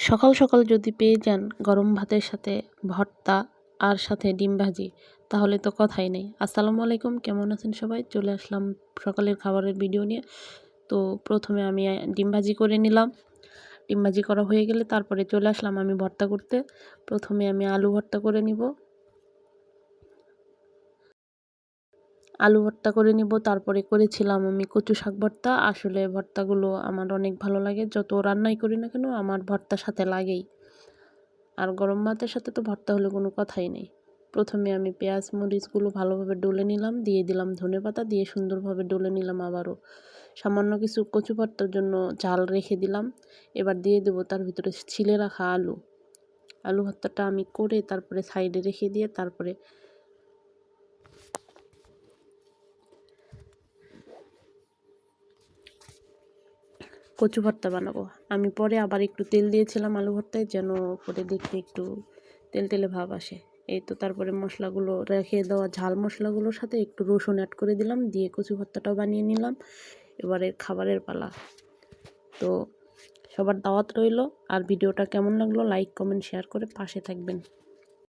সকাল সকাল যদি পেয়ে যান গরম ভাতের সাথে ভর্তা আর সাথে ডিম ভাজি, তাহলে তো কথাই নেই। আসসালামু আলাইকুম, কেমন আছেন সবাই? চলে আসলাম সকালের খাবারের ভিডিও নিয়ে। তো প্রথমে আমি ডিম ভাজি করে নিলাম। ডিম ভাজি করা হয়ে গেলে তারপরে চলে আসলাম আমি ভর্তা করতে। প্রথমে আমি আলু ভর্তা করে নিব। তারপরে করেছিলাম আমি কচু শাক ভর্তা। আসলে ভর্তাগুলো আমার অনেক ভালো লাগে, যত রান্নাই করি না কেন আমার ভর্তার সাথে লাগেই। আর গরম ভাতের সাথে তো ভর্তা হলে কোনো কথাই নেই। প্রথমে আমি পেঁয়াজ মরিচগুলো ভালোভাবে ডলে নিলাম, দিয়ে দিলাম ধনেপাতা, দিয়ে সুন্দরভাবে ডলে নিলাম। আবারও সামান্য কিছু কচু ভর্তার জন্য ঝাল রেখে দিলাম। এবার দিয়ে দেবো তার ভিতরে ছিলে রাখা আলু ভর্তাটা আমি করে তারপরে সাইডে রেখে দিয়ে তারপরে কচু ভর্তা বানাবো। আমি পরে আবার একটু তেল দিয়েছিলাম আলু ভর্তায়, যেন করে দেখতে একটু তেলতেলে ভাব আসে। এই তো তারপরে মশলাগুলো রেখে দেওয়া ঝাল মশলাগুলোর সাথে একটু রসুন অ্যাড করে দিলাম, দিয়ে কচু ভর্তাটাও বানিয়ে নিলাম। এবারে খাবারের পালা। তো সবার দাওয়াত রইল। আর ভিডিওটা কেমন লাগলো লাইক কমেন্ট শেয়ার করে পাশে থাকবেন।